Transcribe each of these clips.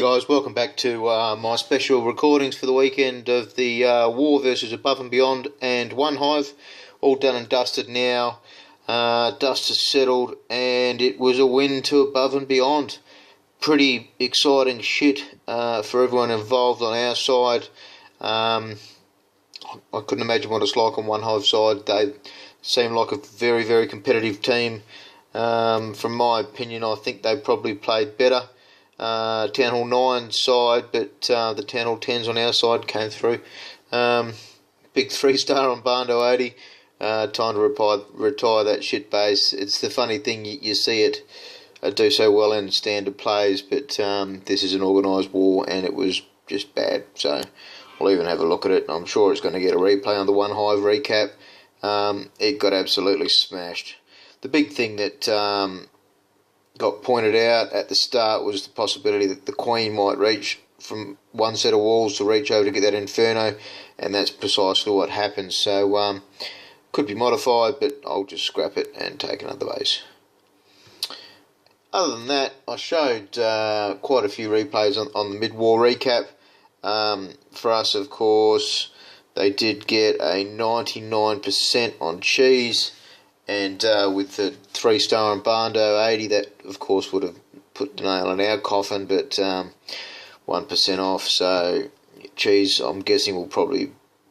guys, welcome back to my special recordings for the weekend of the War versus Above and Beyond and OneHive. All done and dusted now. Dust has settled and it was a win to Above and Beyond. Pretty exciting shit for everyone involved on our side. I couldn't imagine what it's like on OneHive side. They seem like a very, very competitive team. From my opinion, I think they probably played better. Town Hall 9 side, but the Town Hall 10s on our side came through. Big 3-star on Barndo 80. Time to retire that shit base. It's the funny thing, you see it do so well in standard plays, but this is an organised war and it was just bad. So we'll even have a look at it. I'm sure it's going to get a replay on the OneHive recap. It got absolutely smashed. The big thing that got pointed out at the start was the possibility that the Queen might reach from one set of walls to reach over to get that Inferno, and that's precisely what happens. So could be modified, but I'll just scrap it and take another base. Other than that, I showed quite a few replays on the mid-war recap. For us, of course, they did get a 99% on cheese. And with the 3-star and Barndo 80, that of course would have put the nail in our coffin, but 1% off. So cheese, I'm guessing, will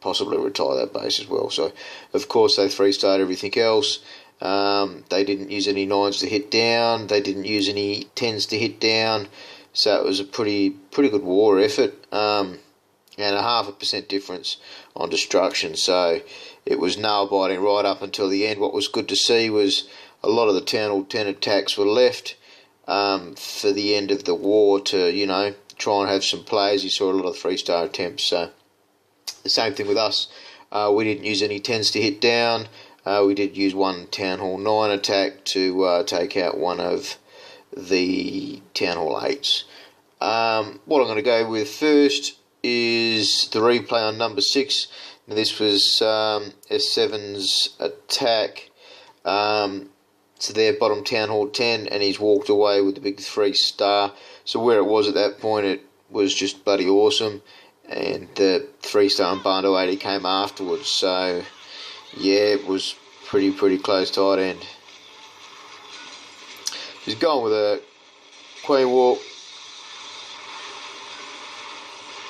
possibly retire that base as well. So of course they 3-starred everything else. They didn't use any 9s to hit down. They didn't use any 10s to hit down. So it was a pretty good war effort. And a 0.5% difference on destruction. So it was nail-biting right up until the end. What was good to see was a lot of the Town Hall 10 attacks were left for the end of the war to, try and have some plays. You saw a lot of 3-star attempts. So the same thing with us. We didn't use any 10s to hit down. We did use one Town Hall 9 attack to take out one of the Town Hall 8s. What I'm going to go with first is the replay on number 6. Now this was S7's attack to their bottom Town Hall 10, and he's walked away with the big 3-star. So where it was at that point, it was just bloody awesome, and the 3-star and Barndo 80 came afterwards. So yeah, it was pretty close tight end. He's gone with a Queen walk.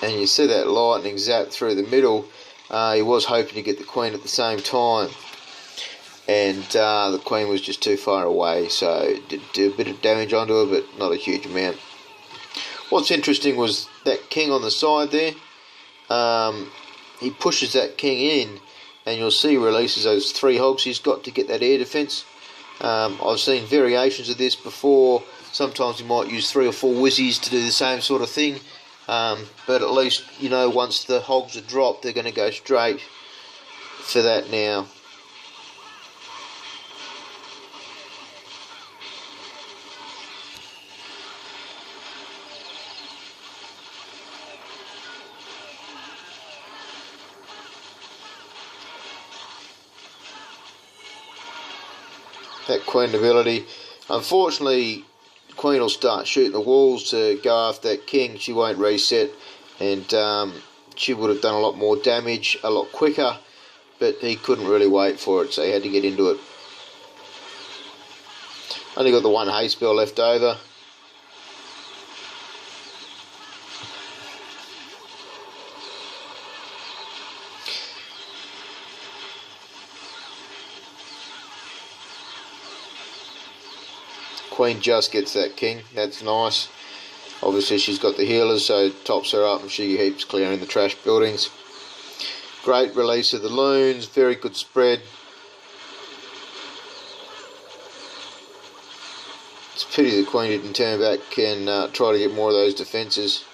And you see that lightning zap through the middle. He was hoping to get the Queen at the same time. And the Queen was just too far away. So it did do a bit of damage onto her, but not a huge amount. What's interesting was that King on the side there. He pushes that King in. And you'll see he releases those 3 hogs he's got to get that air defence. I've seen variations of this before. Sometimes he might use 3 or 4 whizzies to do the same sort of thing. But at least, once the hogs are dropped, they're going to go straight for that now. That Queen ability, unfortunately, the Queen will start shooting the walls to go after that King. She won't reset, and she would have done a lot more damage a lot quicker, but he couldn't really wait for it, so he had to get into it. Only got the 1 hay spell left over. Queen just gets that King. That's nice. Obviously she's got the healers, so it tops her up and she keeps clearing the trash buildings. Great release of the loons. Very good spread. It's a pity the Queen didn't turn back and try to get more of those defences.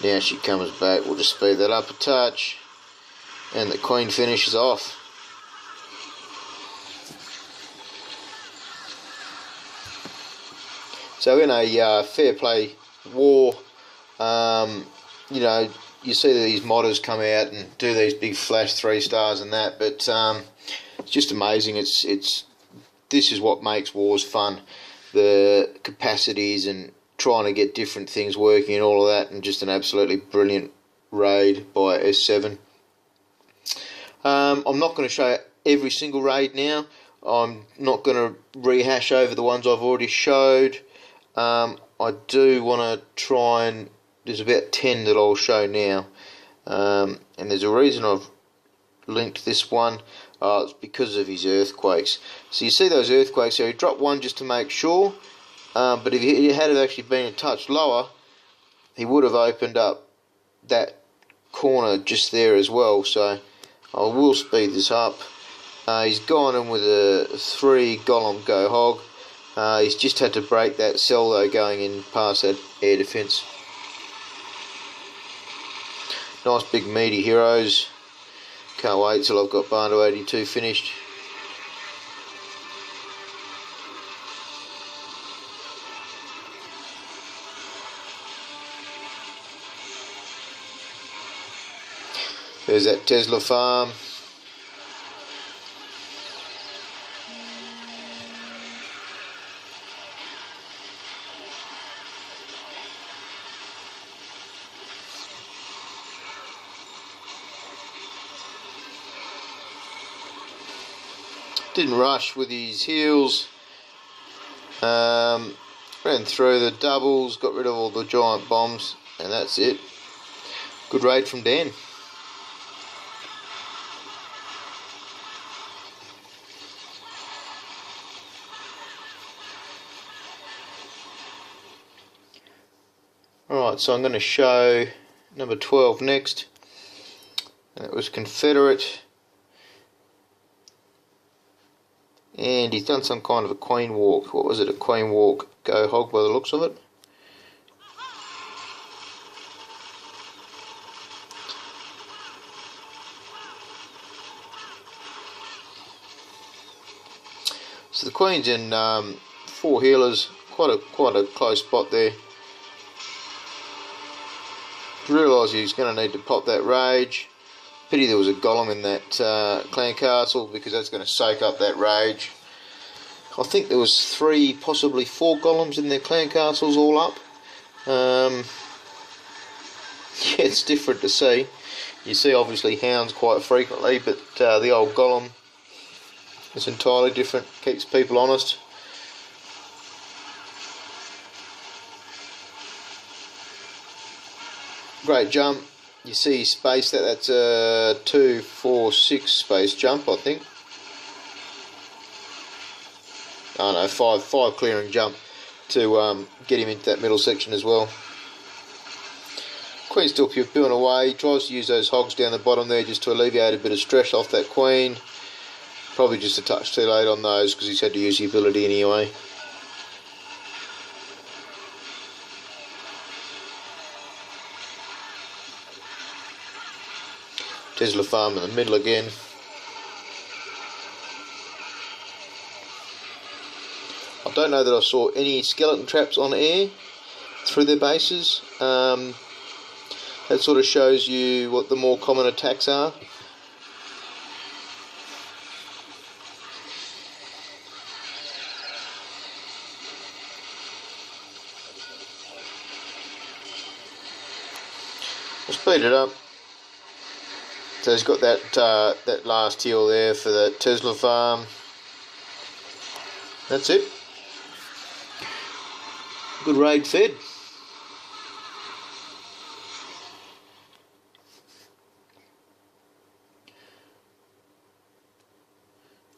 Now she comes back. We'll just speed that up a touch, and the Queen finishes off. So in a fair play war, You know, you see these modders come out and do these big flash 3 stars and that, but it's just amazing. This is what makes wars fun, the capacities and trying to get different things working and all of that, and just an absolutely brilliant raid by S7. I'm not going to show every single raid now. I'm not going to rehash over the ones I've already showed. I do want to try and, there's about 10 that I'll show now, and there's a reason I've linked this one. It's because of his earthquakes. So you see those earthquakes, so he dropped one just to make sure, but if he had actually been a touch lower, he would have opened up that corner just there as well. So I will speed this up. He's gone in with a 3 golem go hog. He's just had to break that cell though, going in past that air defence. Nice big meaty heroes. Can't wait till I've got Barndo 82 finished. There's that Tesla farm. Didn't rush with his heals. Ran through the doubles, got rid of all the giant bombs, and that's it. Good raid from Dan. Alright, so I'm going to show number 12 next. And it was Confederate. And he's done some kind of a queen walk. What was it? A queen walk go hog by the looks of it. So the queen's in 4 healers. Quite a close spot there. Realised he was going to need to pop that rage. Pity there was a golem in that clan castle, because that's going to soak up that rage. I think there was 3, possibly 4 golems in their clan castles all up. Yeah, it's different to see. You see obviously hounds quite frequently, but the old golem is entirely different. Keeps people honest. Great jump. You see space, that's a 2, 4, 6 space jump, I think. Oh no, 5 clearing jump to get him into that middle section as well. Queen's still pulling away. He tries to use those hogs down the bottom there just to alleviate a bit of stress off that queen. Probably just a touch too late on those because he's had to use the ability anyway. Tesla farm in the middle again. I don't know that I saw any skeleton traps on air through their bases. That sort of shows you what the more common attacks are. I'll speed it up. So he's got that last heal there for the Tesla farm. That's it. Good raid fed.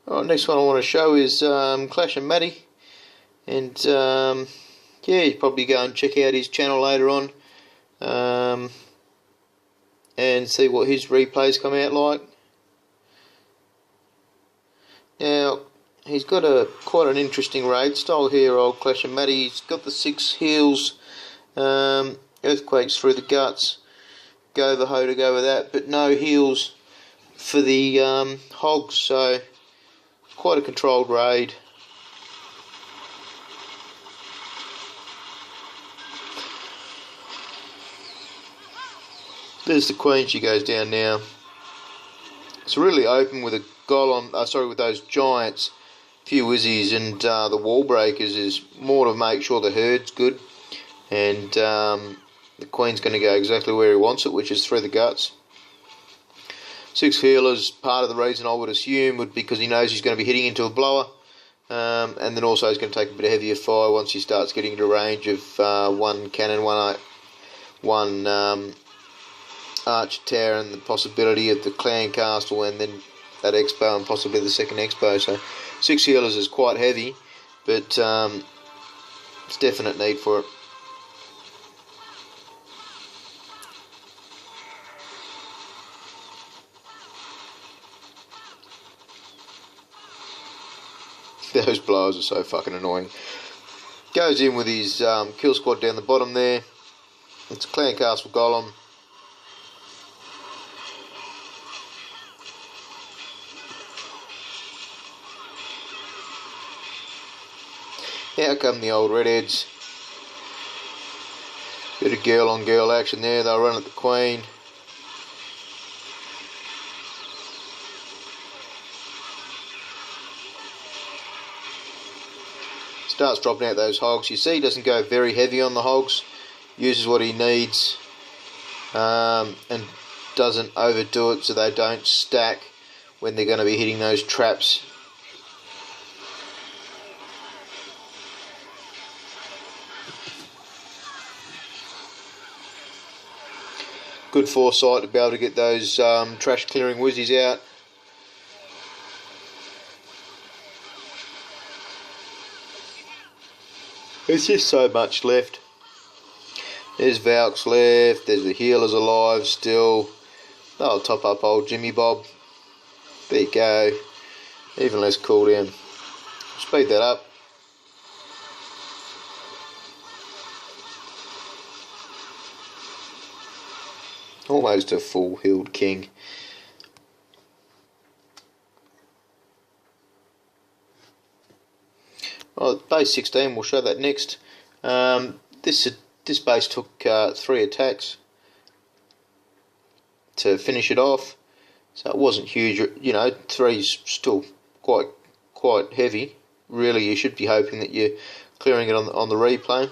Alright, next one I want to show is Clash and Matty. And yeah, you probably go and check out his channel later on. And see what his replays come out like. Now, he's got quite an interesting raid style here, old Clash and Matty. He's got the 6 heals, earthquakes through the guts, go the hoe to go with that, but no heals for the hogs, so quite a controlled raid. There's the Queen, she goes down now. It's really open with a golem, with those giants, few wizzies, and the wall breakers is more to make sure the herd's good, and the Queen's going to go exactly where he wants it, which is through the guts. 6 healers, part of the reason I would assume would be because he knows he's going to be hitting into a blower, and then also he's going to take a bit of heavier fire once he starts getting to range of one cannon, one archer tower, and the possibility of the clan castle, and then that expo and possibly the second expo. So 6 healers is quite heavy, but it's definite need for it. Those blowers are so fucking annoying. Goes in with his kill squad down the bottom there. It's a clan castle golem. Out come the old redheads. Bit of girl on girl action there. They'll run at the Queen. Starts dropping out those hogs. You see he doesn't go very heavy on the hogs. Uses what he needs. And doesn't overdo it so they don't stack when they're going to be hitting those traps. Good foresight to be able to get those trash clearing wizzies out. There's just so much left. There's Valks left, there's the healers alive still. They'll top up old Jimmy Bob. There you go. Even less cooldown. Speed that up. Almost a full healed king. Oh, base 16, we'll show that next. This base took 3 attacks to finish it off, so it wasn't huge. You know, 3's still quite heavy. Really, you should be hoping that you're clearing it on the replay.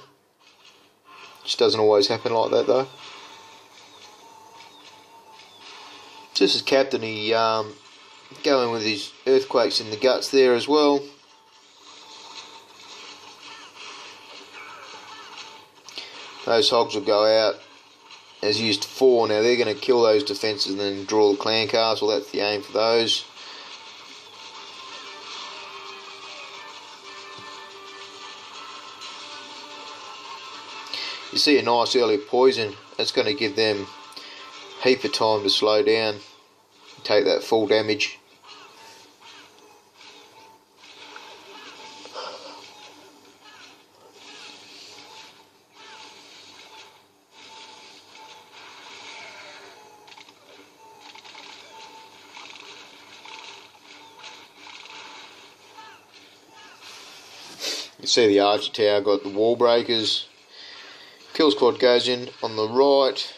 Just doesn't always happen like that though. So this is Captain. He going with his earthquakes in the guts there as well. Those hogs will go out as used 4. Now they're going to kill those defences and then draw the clan castle. That's the aim for those. You see a nice early poison. That's going to give them a heap of time to slow down, take that full damage. You see the archer tower got the wall breakers. Kill squad goes in on the right.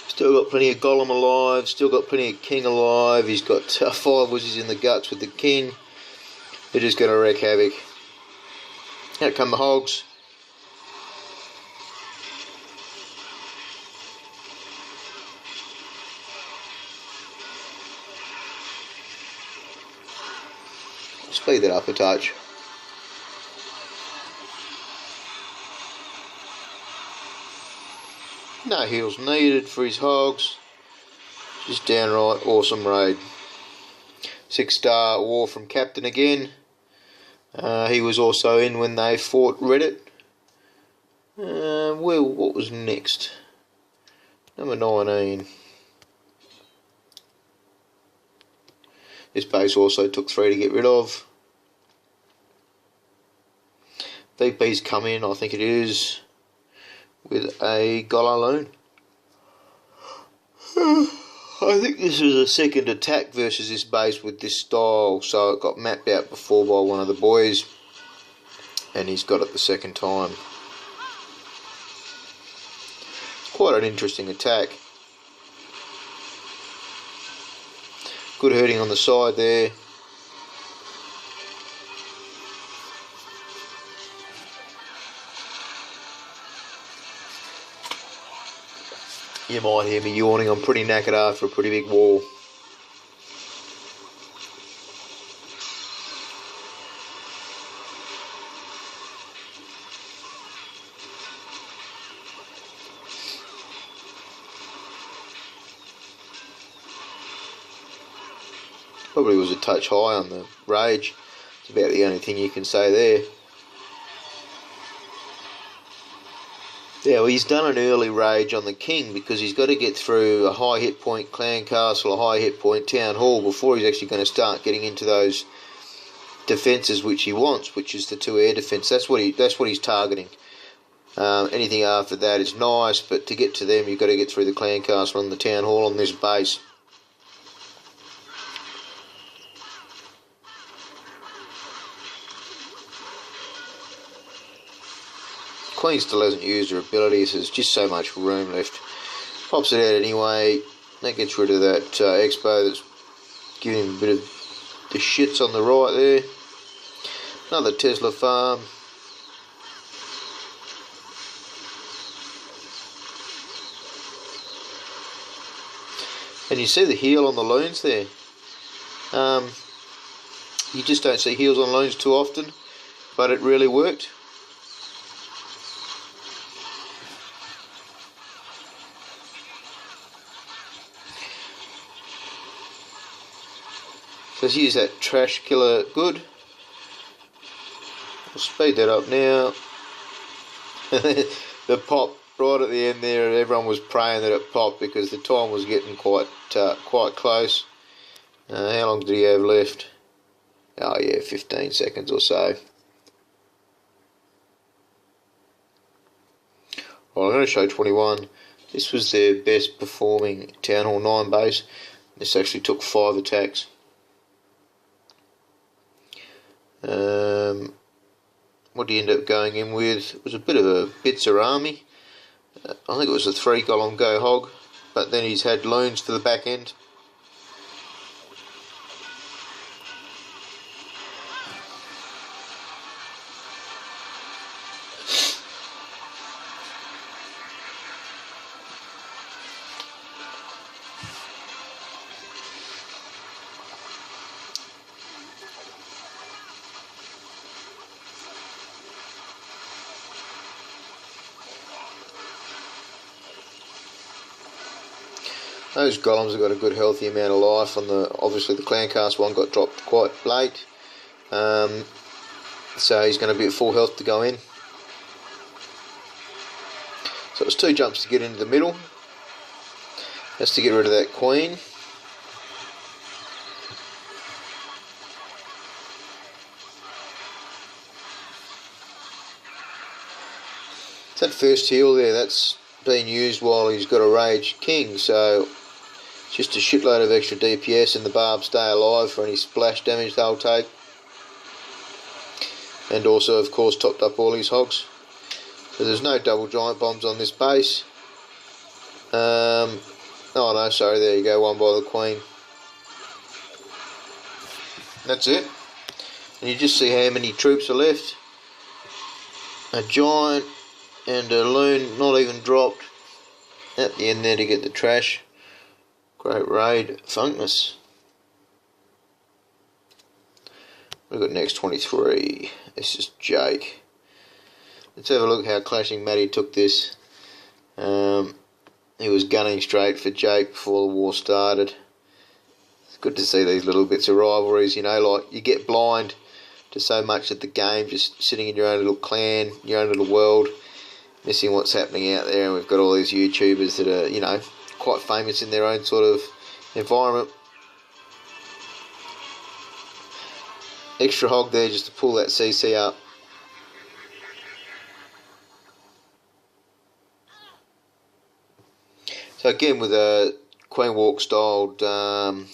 Still got plenty of golem alive, still got plenty of king alive. He's got 5 wizards in the guts with the king. They're just going to wreak havoc. Out come the hogs. Speed that up a touch. No heals needed for his hogs. Just downright awesome raid. 6-star war from Captain again. He was also in when they fought Reddit. Well, what was next? Number 19. This base also took 3 to get rid of. VP's come in, I think it is, with a Golaloon. I think this was a second attack versus this base with this style, so it got mapped out before by one of the boys, and he's got it the second time. Quite an interesting attack. Good herding on the side there. You might hear me yawning, I'm pretty knackered after a pretty big wall. Probably was a touch high on the rage. It's about the only thing you can say there. Yeah, well, he's done an early rage on the king because he's got to get through a high hit point clan castle, a high hit point town hall before he's actually going to start getting into those defences which he wants, which is the 2 air defence. That's what he's targeting. Anything after that is nice, but to get to them, you've got to get through the clan castle and the town hall on this base. Queen still hasn't used her abilities, there's just so much room left. Pops it out anyway, that gets rid of that Expo that's giving him a bit of the shits on the right there. Another Tesla farm. And you see the heel on the loons there. You just don't see heels on loons too often, but it really worked. Let's use that trash killer good. We'll speed that up now. The pop right at the end there, everyone was praying that it popped because the time was getting quite close. How long did he have left? Oh yeah, 15 seconds or so. Well, I'm going to show 21. This was their best performing Town Hall 9 base. This actually took 5 attacks. What did he end up going in with? It was a bit of a Bitzer army. I think it was a 3 column go hog, but then he's had loons for the back end. Those golems have got a good healthy amount of life. On the obviously the Clancast one got dropped quite late, so he's going to be at full health to go in. So it was 2 jumps to get into the middle. That's to get rid of that queen. That first heal there, that's been used while he's got a rage king, so just a shitload of extra DPS, and the barbs stay alive for any splash damage they'll take. And also, of course, topped up all his hogs. So there's no double giant bombs on this base. Oh no, sorry, there you go, one by the queen. That's it. And you just see how many troops are left. A giant and a loon not even dropped at the end there to get the trash. Great raid, Funkness. We've got next 23. This is Jake. Let's have a look how Clashing Matty took this. He was gunning straight for Jake before the war started. It's good to see these little bits of rivalries, you know, like you get blind to so much of the game, just sitting in your own little clan, your own little world, missing what's happening out there, and we've got all these YouTubers that are, you know, quite famous in their own sort of environment. Extra hog there just to pull that CC up. So again with a Queen Walk styled Goverho.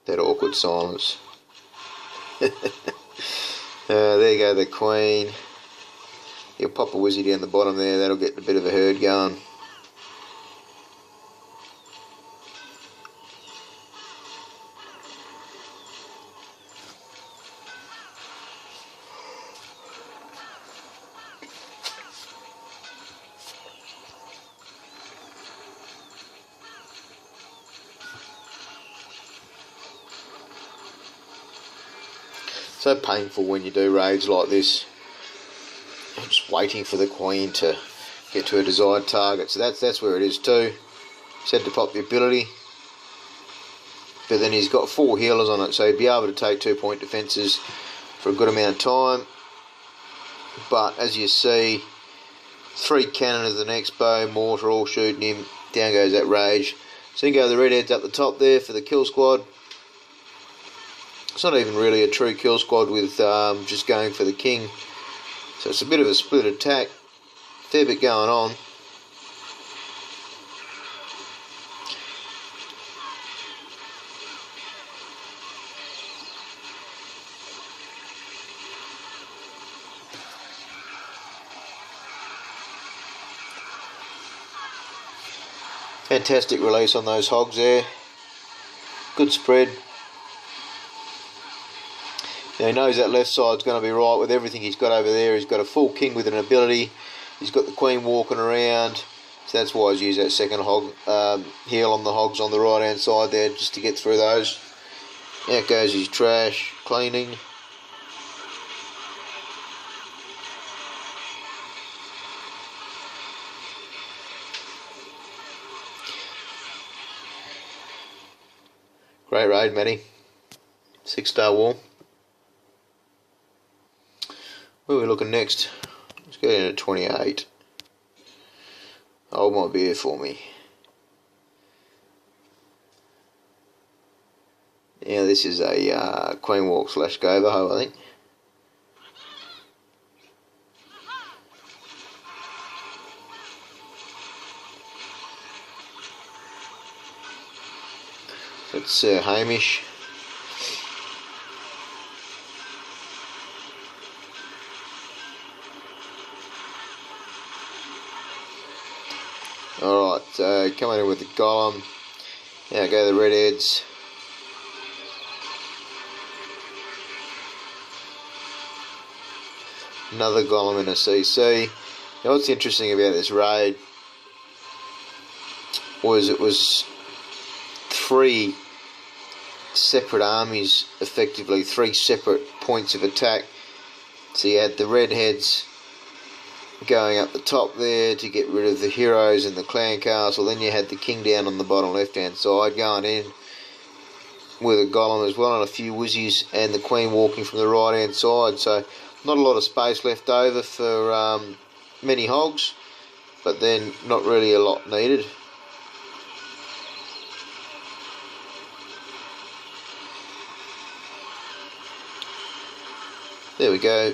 That awkward silence. There you go, the Queen. You'll pop a Wizzy down the bottom there, that'll get a bit of a herd going. So painful when you do raids like this. I'm just waiting for the Queen to get to a desired target. So that's where it is too. He's had to pop the ability, but then he's got 4 healers on it, so he'd be able to take 2-point defences for a good amount of time. But as you see, 3 cannoners, the next bow, mortar, all shooting him. Down goes that rage. So you go the redheads up the top there for the kill squad. It's not even really a true kill squad with just going for the king. So it's a bit of a split attack. Fair bit going on. Fantastic release on those hogs there. Good spread. Now he knows that left side's going to be right with everything he's got over there. He's got a full king with an ability. He's got the Queen walking around. So that's why he's used that second hog heal on the hogs on the right hand side there just to get through those. Out goes his trash cleaning. Great raid, Matty. 6-star wall. Where are we looking next? Let's go down to 28. Hold my beer for me. Now this is a Queen Walk / Goverho, I think. It's Hamish. Alright, so coming in with the golem. Now go the redheads. Another golem in a CC. Now what's interesting about this raid was it was 3 separate armies, effectively 3 separate points of attack. So you had the redheads going up the top there to get rid of the heroes in the clan castle. Then you had the king down on the bottom left hand side going in with a golem as well and a few wizzies, and the queen walking from the right hand side. So not a lot of space left over for many hogs, but then not really a lot needed. There we go,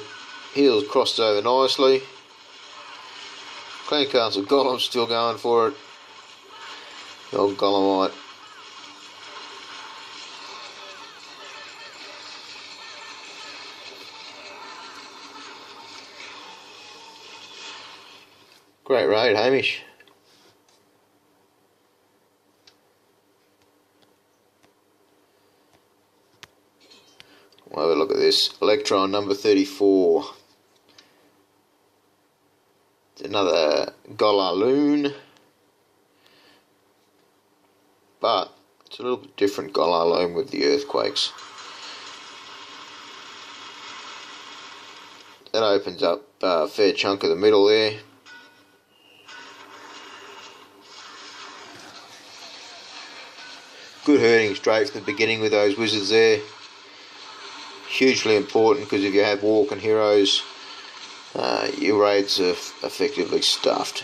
heels crossed over nicely. Clan Castle Golem's still going for it. The old Golemite. Great raid, Hamish. We'll have a look at this. Electron number 34. It's another Golaloon, but it's a little bit different Golaloon with the earthquakes. That opens up a fair chunk of the middle there. Good herding straight from the beginning with those wizards there. hugely important, because if you have walking heroes, your raids are effectively stuffed.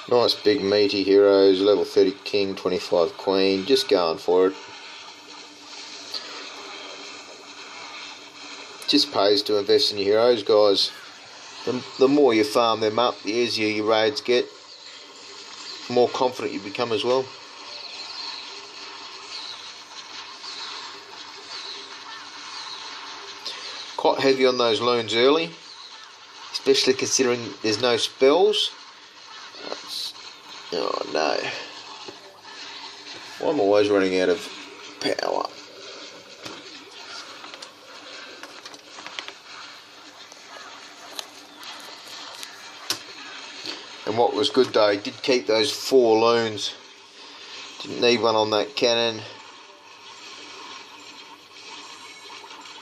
Nice big meaty heroes, level 30 king, 25 queen, just going for it. Just pays to invest in your heroes, guys. The more you farm them up, the easier your raids get, the more confident you become as well. Quite heavy on those loons early, especially considering there's no spells. Oh no. Why am I always running out of power? And what was good though, he did keep those 4 loons. Didn't need one on that cannon.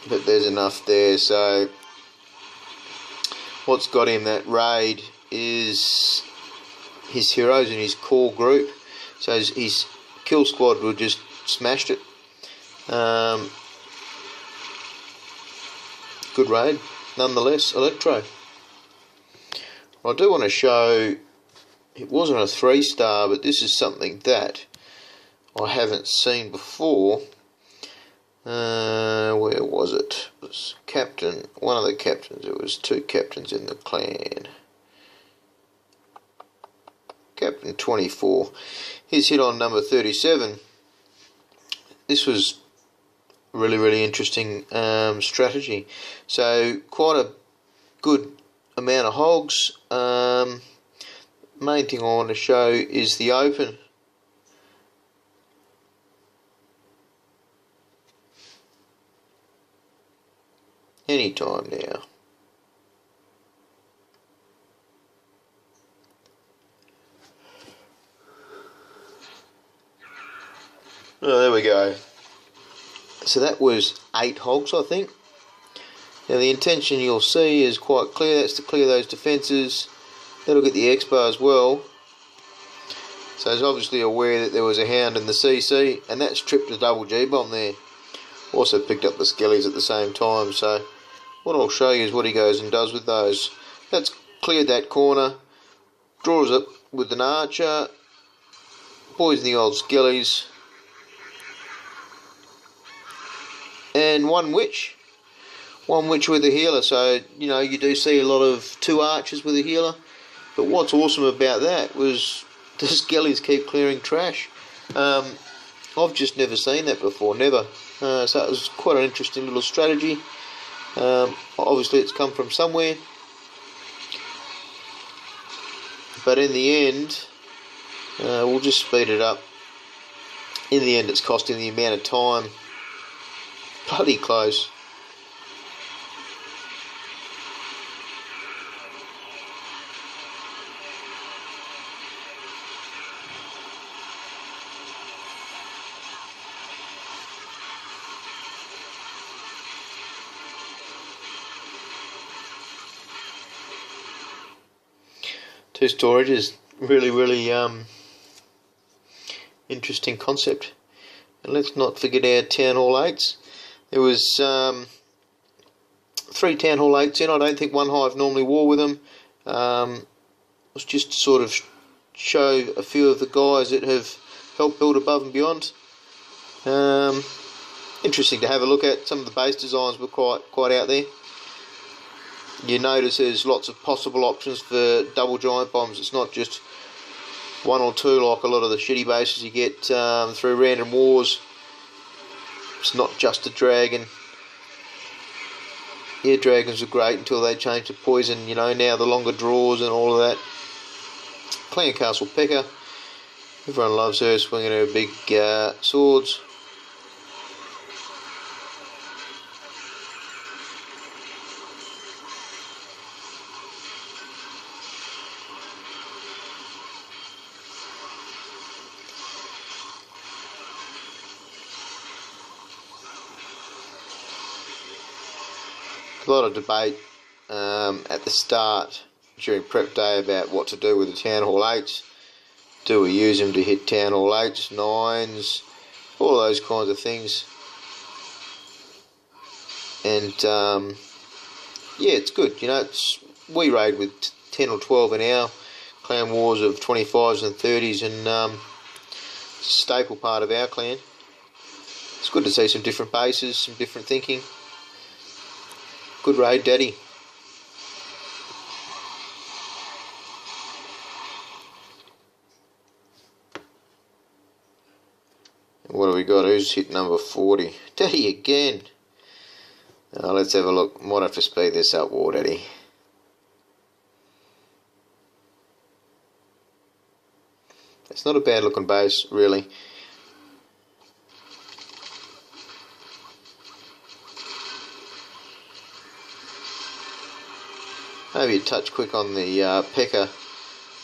But there's enough there, so what's got him that raid is his heroes and his core group. So his kill squad would just smashed it. Good raid, nonetheless. Electro. I do want to show, it wasn't a 3-star, but this is something that I haven't seen before. Where was it? It was captain, one of the captains. It was 2 captains in the clan. Captain 24. He's hit on number 37. This was really interesting strategy. So quite a good amount of hogs. Main thing I want to show is the open. Anytime now. Oh, there we go. So that was 8 hogs, I think. Now the intention you'll see is quite clear. That's to clear those defences. That'll get the expo as well. So he's obviously aware that there was a hound in the CC, and that's tripped the double G bomb there. Also picked up the skellies at the same time. So what I'll show you is what he goes and does with those. That's cleared that corner. Draws it with an archer. Poison the old skellies. And one witch with a healer. So you know, you do see a lot of 2 archers with a healer, but what's awesome about that was the skellies keep clearing trash. I've just never seen that before, never. So it was quite an interesting little strategy. Obviously it's come from somewhere, but in the end we'll just speed it up. In the end it's costing the amount of time. Bloody close. Two storages, really interesting concept. And let's not forget our Town Hall 8s. There was 3 Town Hall 8s in. I don't think OneHive normally wore with them. It was just to sort of show a few of the guys that have helped build above and beyond. Interesting to have a look at. Some of the base designs were quite out there. You notice there's lots of possible options for double giant bombs. It's not just 1 or 2 like a lot of the shitty bases you get through random wars. It's not just a dragon. Yeah, dragons were great until they changed to poison. You know, now the longer draws and all of that. Clan Castle Pecker. Everyone loves her swinging her big swords. A lot of debate at the start during prep day about what to do with the Town Hall 8s. Do we use them to hit Town Hall 8s, 9s, all those kinds of things. And yeah, it's good. You know, we raid with 10 or 12 in our clan wars of 25s and 30s, and it's a staple part of our clan. It's good to see some different bases, some different thinking. Good raid, Daddy. What do we got? Who's hit number 40? Daddy again. Let's have a look. Might have to speed this up, War Daddy. It's not a bad looking base, really. Maybe a touch quick on the pecker,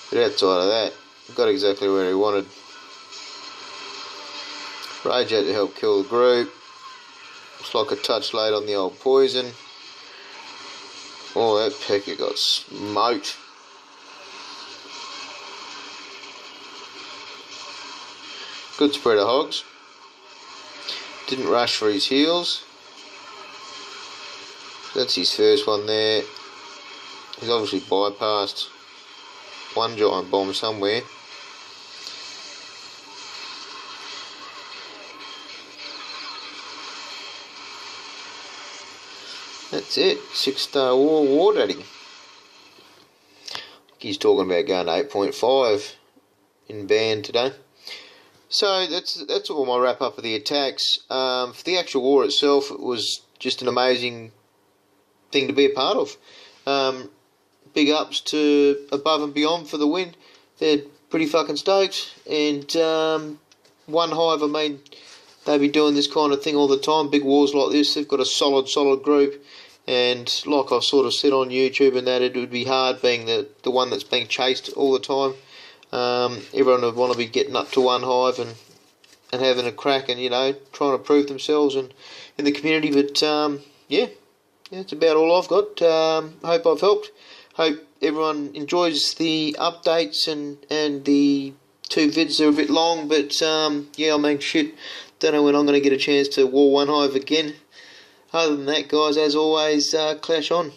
but outside of that, got exactly where he wanted. Rage out to help kill the group. Looks like a touch late on the old poison. Oh, that pecker got smoked. Good spread of hogs. Didn't rush for his heals. That's his first one there. He's obviously bypassed one giant bomb somewhere. That's it. 6-star War Daddy. He's talking about going to 8.5 in band today. So that's all my wrap up of the attacks. For the actual war itself, it was just an amazing thing to be a part of. Big ups to Above and Beyond for the win. They're pretty fucking stoked. And OneHive, I mean, they be doing this kind of thing all the time. Big wars like this, they've got a solid group. And like I've sort of said on YouTube and that, it would be hard being the one that's being chased all the time. Everyone would want to be getting up to OneHive and having a crack and, you know, trying to prove themselves and in the community. But yeah, that's about all I've got. Hope I've helped. Hope everyone enjoys the updates and the 2 vids are a bit long, but yeah, I mean, shit, don't know when I'm going to get a chance to war OneHive again. Other than that, guys, as always, clash on.